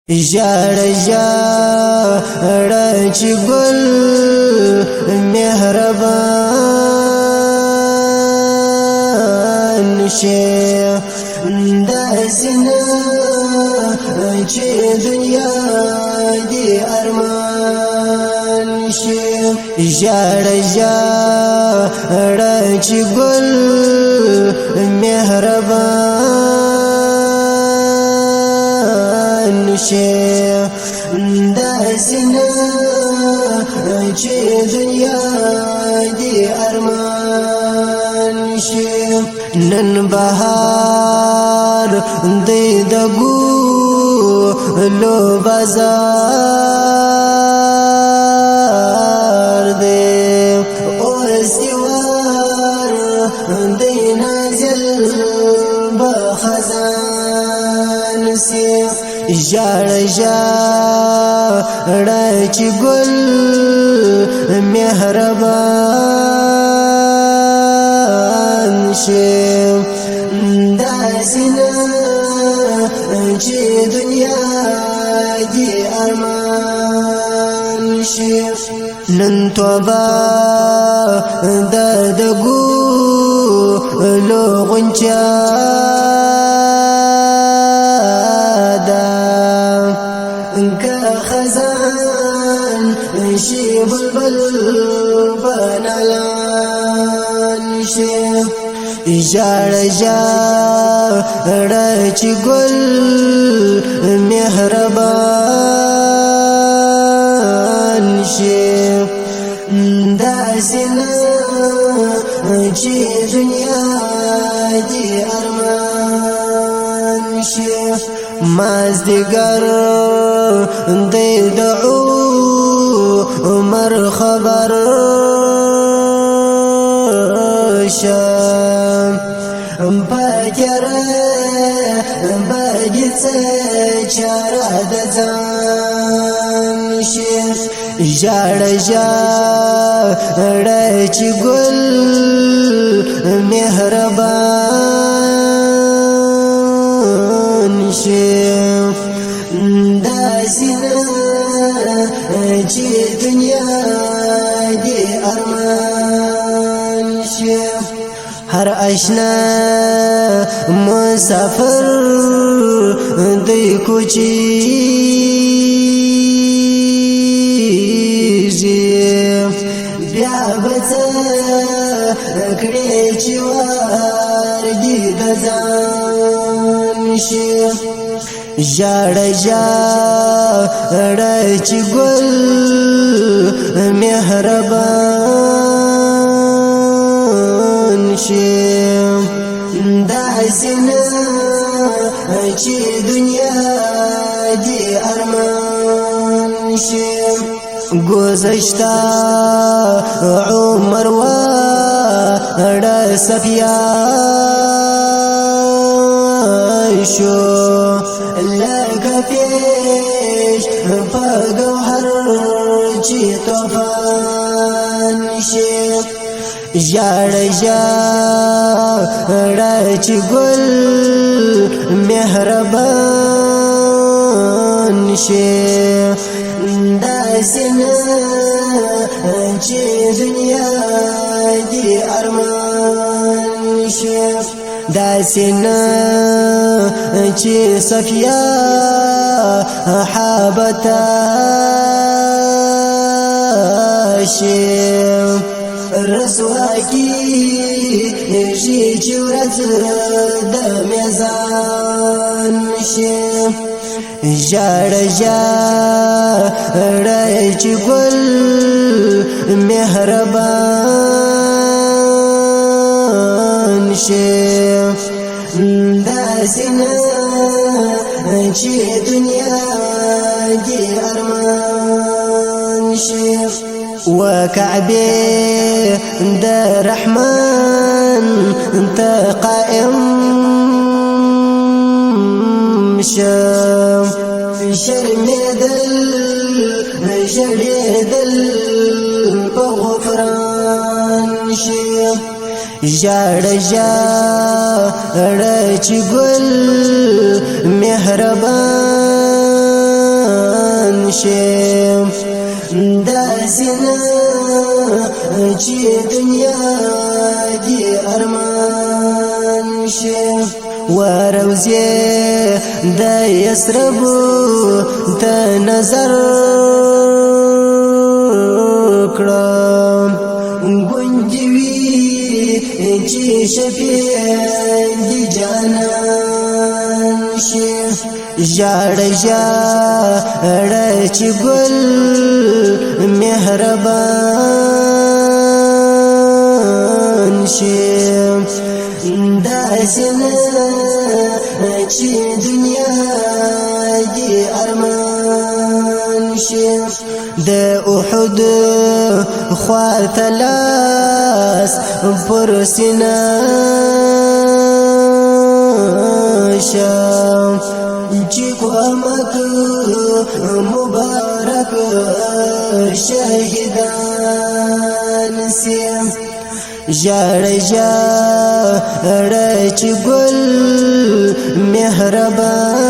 ژړ ژړ چې ګل مهربان شي داسې نه چې دنیا دې ارمان شي ژړ ژړ چې ګل مهربان شي داسې نه چې دنیا دې ارمان شي نن بهار دې د ګلو بازار دې اوس دیوار دې نازل بخزان سي ژړ ژړ چې ګل مهربان شي داسې نه چې دنیا دې ارمان شي نن توبه د ګلو غنچه خزان شي بلبل بنالان شي ژړ ژړ چې ګل مهربان شي داسې نه چې دنیا دې ارمان شي مازدیګر دې د عمر خبر شم پاکره باید چاره د ځان شي ژړ ژړ چې ګل مهربان شي داسې نه چې دنیا دې ارمان شي هر آشنا مسافر دې کوچیږي بیا به څه کړې چې وارګي د ځان شي ژړ ژړ چې ګل مهربان شي داسې نه چې دنیا دې ارمان شي گذشته عمر وړ سفیا شو لکه پیش په ګوهر چې طوفان شي ژړ ژړ چې ګل مهربان شي داسې نه چې دنیا دې ارمان شي داسې نه چې صفیا حابته شي رسوا کیږي چې ورځ د میزان شي ژړ ژړ چې ګل مهربان شي داسې نه چې دنیا دې ارمان شي وكعبه د رحمان ته قائم شم شرمېدل ژړېدل په غفران شي ژړ ژړ چې ګل مهربان شي دا زنا چې دنیا دی ارمان شي وروزي د یسرب ته نظر کړم ګونجوي چې شفیع دی جانان شي ژړ ژړ چې ګل مهربان شي داسې نه چې دنیا دی ارمان شي د احد خواته لاس پر سینه شم چې قامت مبارک شهیدان سیم ژړ ژړ چې ګل مهربان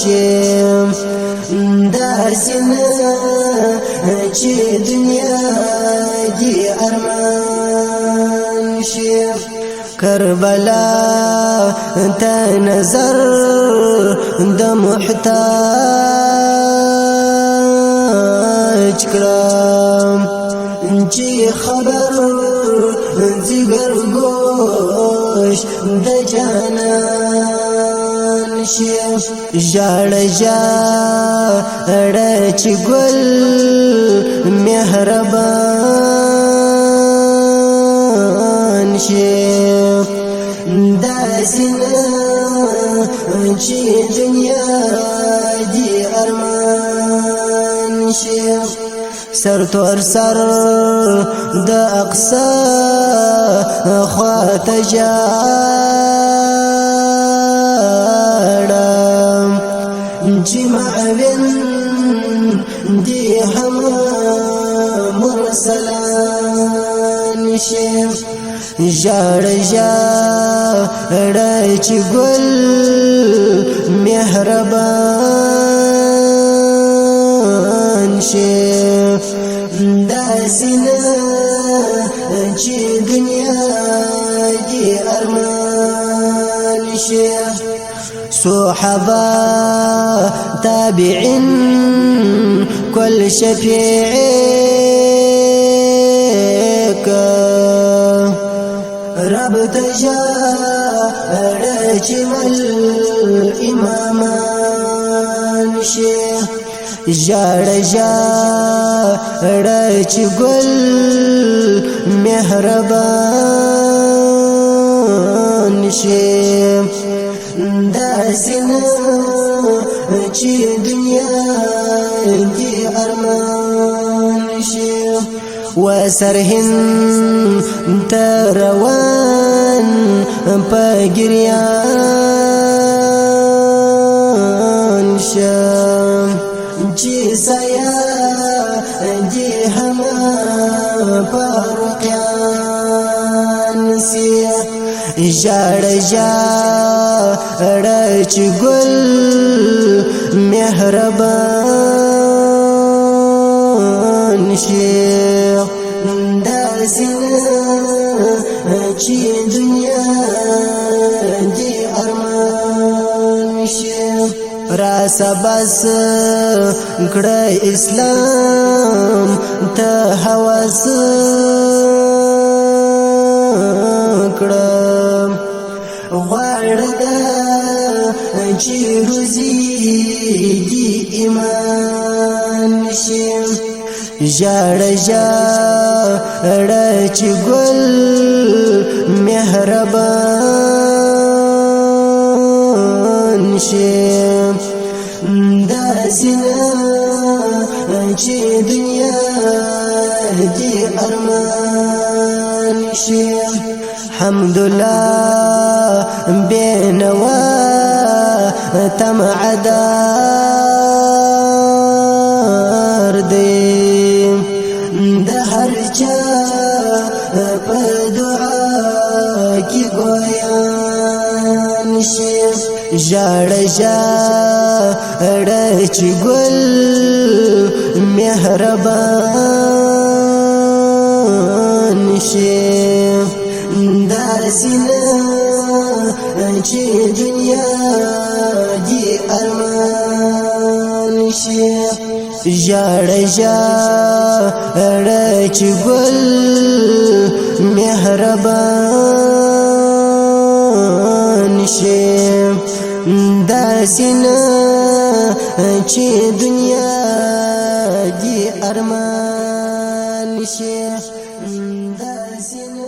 شي داسې نه چې دنیا دی ارمان شي کربلا ته نظر د محتاج کړم چې خبر زیګر گوش د جانان شي ژړ ژړ چې ګل مهربان شي داسې نه چې دنیا دی ارمان شي سر تور سر د اقصا خواته جاړم چې معاون دی هم مرسلان شي ژړ ژړ چې ګل مهربان شي داسې نه چې دنیا دی ارمان شي صحابه تابعين كل شفيعك رب تجار جمل امامان شي ژړ ژړ چې ګل مهربان شي داسې نه چې دنیا دی ارمان شي وسرهند تروان په ګریان شم چې سایا دی هم پرقیان سی ژړ ژړ چې ګل مهربان شي داسې چې دنیا دی ارمان شي را سبس کړه اسلام ته هوس کړه غواړه چې روزي دی ایمان شي ژړ ژړ چې ګل مهربان شي داسې نه چې دنیا دی ارمان شي حمدالله بینوا تمعدار دی د هر چا په دعا کې ګویان شي ژړ ژړ رچ ګل مهربان شي داسنه چې دنیا دی ارمان شي ژړ چې ګل مهربان شي داسنه چې دنیا دی ارمان شي داسنه